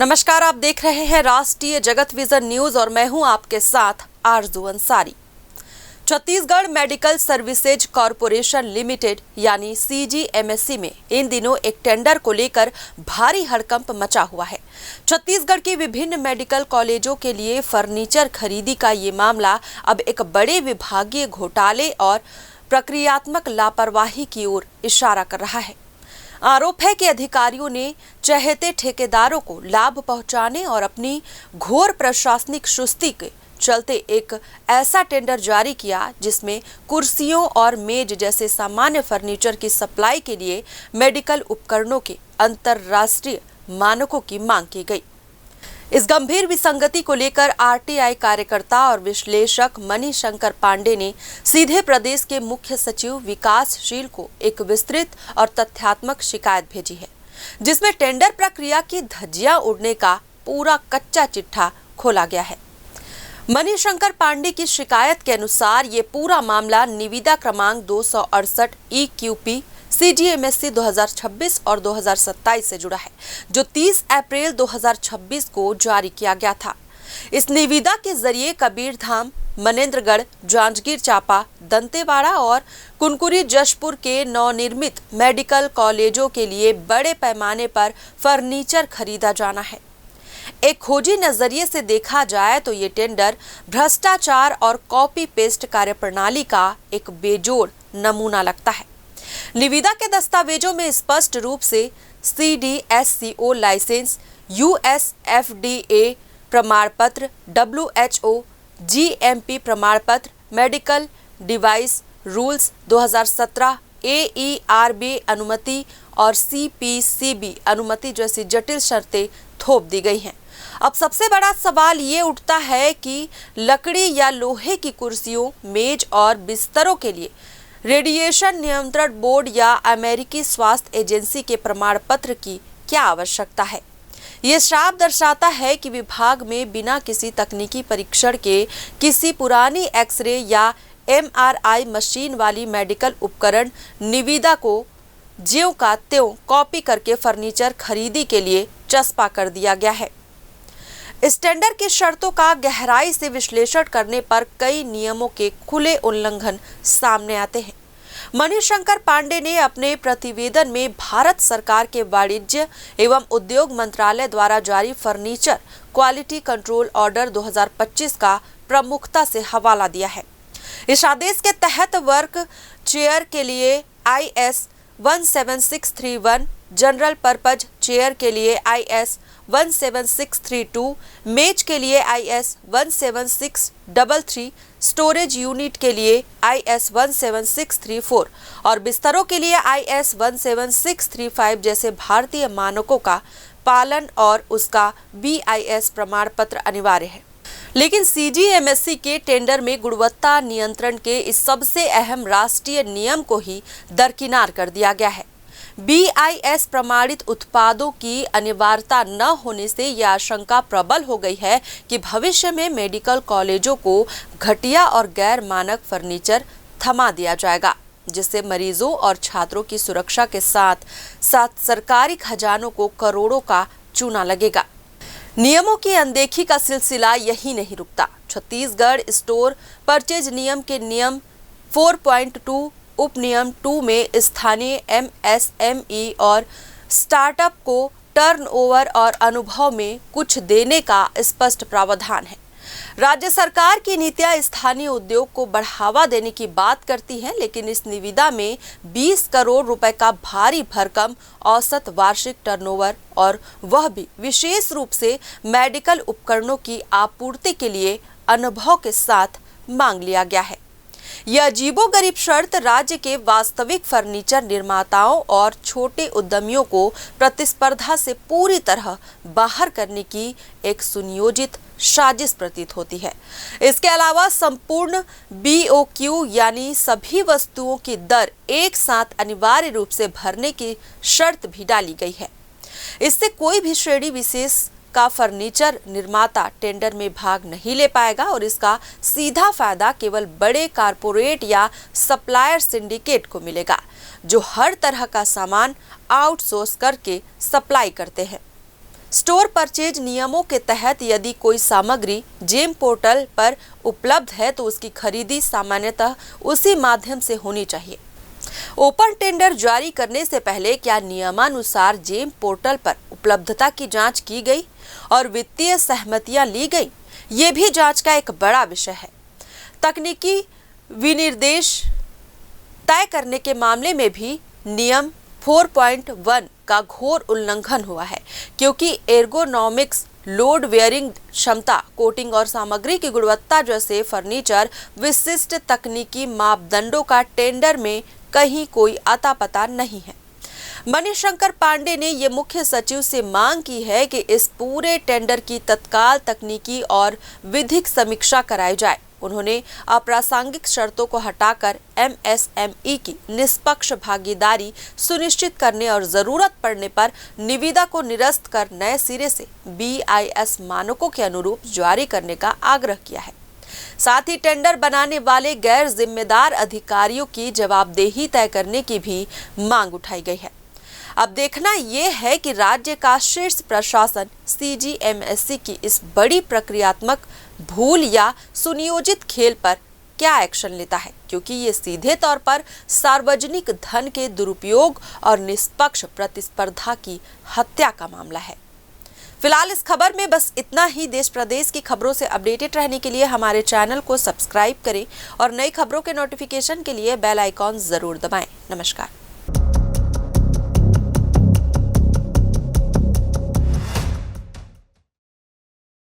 नमस्कार, आप देख रहे हैं राष्ट्रीय जगत विजन न्यूज और मैं हूं आपके साथ आरजू Ansari. Chhattisgarh medical services corporation limited यानी CGMSC में इन दिनों एक टेंडर को लेकर भारी हड़कंप मचा हुआ है। छत्तीसगढ़ के विभिन्न मेडिकल कॉलेजों के लिए फर्नीचर खरीदी का ये मामला अब एक बड़े विभागीय घोटाले और प्रक्रियात्मक लापरवाही की ओर इशारा कर रहा है। आरोप है कि अधिकारियों ने चहेते ठेकेदारों को लाभ पहुंचाने और अपनी घोर प्रशासनिक सुस्ती के चलते एक ऐसा टेंडर जारी किया जिसमें कुर्सियों और मेज जैसे सामान्य फर्नीचर की सप्लाई के लिए मेडिकल उपकरणों के अंतर्राष्ट्रीय मानकों की मांग की गई। इस गंभीर विसंगति को लेकर RTI कार्यकर्ता और विश्लेषक मणिशंकर पांडे ने सीधे प्रदेश के मुख्य सचिव विकासशील को एक विस्तृत और तथ्यात्मक शिकायत भेजी है, जिसमें टेंडर प्रक्रिया की धज्जियां उड़ने का पूरा कच्चा चिट्ठा खोला गया है। मणिशंकर पांडे की शिकायत के अनुसार ये पूरा मामला निविदा क्रमांक 268 EQP CGMSC 2026 और 2027 से जुड़ा है, जो 30 अप्रैल 2026 को जारी किया गया था। इस निविदा के जरिए कबीरधाम, मनेन्द्रगढ़, जांजगीर चांपा, दंतेवाड़ा और कुनकुरी जशपुर के नवनिर्मित मेडिकल कॉलेजों के लिए बड़े पैमाने पर फर्नीचर खरीदा जाना है। एक खोजी नजरिए से देखा जाए तो ये टेंडर भ्रष्टाचार और कॉपी पेस्ट कार्यप्रणाली का एक बेजोड़ नमूना लगता है। निविदा के दस्तावेजों में स्पष्ट रूप से CDSCO लाइसेंस, USFDA प्रमाण पत्र, WHO GMP प्रमाण पत्र, मेडिकल डिवाइस रूल्स 2017, AERB अनुमति और CPCB अनुमति जैसी जटिल शर्तें थोप दी गई हैं। अब सबसे बड़ा सवाल ये उठता है कि लकड़ी या लोहे की कुर्सियों, मेज और बिस्तरों के लिए रेडिएशन नियंत्रण बोर्ड या अमेरिकी स्वास्थ्य एजेंसी के प्रमाण पत्र की क्या आवश्यकता है। ये साफ दर्शाता है कि विभाग में बिना किसी तकनीकी परीक्षण के किसी पुरानी एक्सरे या MRI मशीन वाली मेडिकल उपकरण निविदा को ज्यों का त्यों कॉपी करके फर्नीचर खरीदी के लिए चस्पा कर दिया गया है। इस टेंडर की शर्तों का गहराई से विश्लेषण करने पर कई नियमों के खुले उल्लंघन सामने आते हैं। मणिशंकर पांडे ने अपने प्रतिवेदन में भारत सरकार के वाणिज्य एवं उद्योग मंत्रालय द्वारा जारी फर्नीचर क्वालिटी कंट्रोल ऑर्डर 2025 का प्रमुखता से हवाला दिया है। इस आदेश के तहत वर्क चेयर के लिए IS 17631, जनरल पर्पज चेयर के लिए IS 17632, मेज के लिए IS 17633, स्टोरेज यूनिट के लिए IS 17634 और बिस्तरों के लिए IS 17635 जैसे भारतीय मानकों का पालन और उसका BIS प्रमाण पत्र अनिवार्य है। लेकिन CGMSC के टेंडर में गुणवत्ता नियंत्रण के इस सबसे अहम राष्ट्रीय नियम को ही दरकिनार कर दिया गया है। BIS प्रमाणित उत्पादों की अनिवार्यता न होने से यह आशंका प्रबल हो गई है कि भविष्य में मेडिकल कॉलेजों को घटिया और गैर मानक फर्नीचर थमा दिया जाएगा, जिससे मरीजों और छात्रों की सुरक्षा के साथ साथ सरकारी खजानों को करोड़ों का चूना लगेगा। नियमों की अनदेखी का सिलसिला यही नहीं रुकता। छत्तीसगढ़ स्टोर परचेज नियम के नियम 4.2 उपनियम 2 में स्थानीय MSME और स्टार्टअप को टर्नओवर और अनुभव में कुछ देने का स्पष्ट प्रावधान है। राज्य सरकार की नीतियां स्थानीय उद्योग को बढ़ावा देने की बात करती हैं, लेकिन इस निविदा में 20 करोड़ रुपए का भारी भरकम औसत वार्षिक टर्नओवर और वह भी विशेष रूप से मेडिकल उपकरणों की आपूर्ति के लिए अनुभव के साथ मांग लिया गया है। यह अजीबोगरीब शर्त राज्य के वास्तविक फर्नीचर निर्माताओं और छोटे उद्यमियों को प्रतिस्पर्धा से पूरी तरह बाहर करने की एक सुनियोजित साजिश प्रतीत होती है। इसके अलावा संपूर्ण BOQ यानी सभी वस्तुओं की दर एक साथ अनिवार्य रूप से भरने की शर्त भी डाली गई है। इससे कोई भी श्रेणी विशेष का फर्नीचर निर्माता टेंडर में भाग नहीं ले पाएगा और इसका सीधा फायदा केवल बड़े कारपोरेट या सप्लायर सिंडिकेट को मिलेगा, जो हर तरह का सामान आउटसोर्स करके सप्लाई करते हैं। स्टोर परचेज नियमों के तहत यदि कोई सामग्री जेम पोर्टल पर उपलब्ध है तो उसकी खरीदी सामान्यतः उसी माध्यम से होनी चाहिए। ओपन टेंडर जारी करने से पहले क्या नियमानुसार जेम पोर्टल पर उपलब्धता की जांच की गई और वित्तीय सहमतियां ली गई, ये भी जांच का एक बड़ा विषय है। तकनीकी विनिर्देश तय करने के मामले में भी नियम 4.1 का घोर उल्लंघन हुआ है, क्योंकि एर्गोनॉमिक्स, लोड वेयरिंग क्षमता, कोटिंग और सामग्री की गुणवत्ता जैसे फर्नीचर विशिष्ट तकनीकी मापदंडों का टेंडर में कहीं कोई अता पता नहीं है। मणिशंकर पांडे ने ये मुख्य सचिव से मांग की है कि इस पूरे टेंडर की तत्काल तकनीकी और विधिक समीक्षा कराई जाए। उन्होंने अप्रासंगिक शर्तों को हटाकर एमएसएमई की निष्पक्ष भागीदारी सुनिश्चित करने और जरूरत पड़ने पर निविदा को निरस्त कर नए सिरे से BIS मानकों के अनुरूप जारी करने का आग्रह किया है। साथ ही टेंडर बनाने वाले गैर जिम्मेदार अधिकारियों की जवाबदेही तय करने की भी मांग उठाई गई है। अब देखना यह है कि राज्य का शीर्ष प्रशासन CGMSC की इस बड़ी प्रक्रियात्मक भूल या सुनियोजित खेल पर क्या एक्शन लेता है, क्योंकि ये सीधे तौर पर सार्वजनिक धन के दुरुपयोग और निष्पक्ष प्रतिस्पर्धा की हत्या का मामला है। फिलहाल इस खबर में बस इतना ही। देश प्रदेश की खबरों से अपडेटेड रहने के लिए हमारे चैनल को सब्सक्राइब करें और नई खबरों के नोटिफिकेशन के लिए बेल आइकॉन जरूर दबाएं। नमस्कार।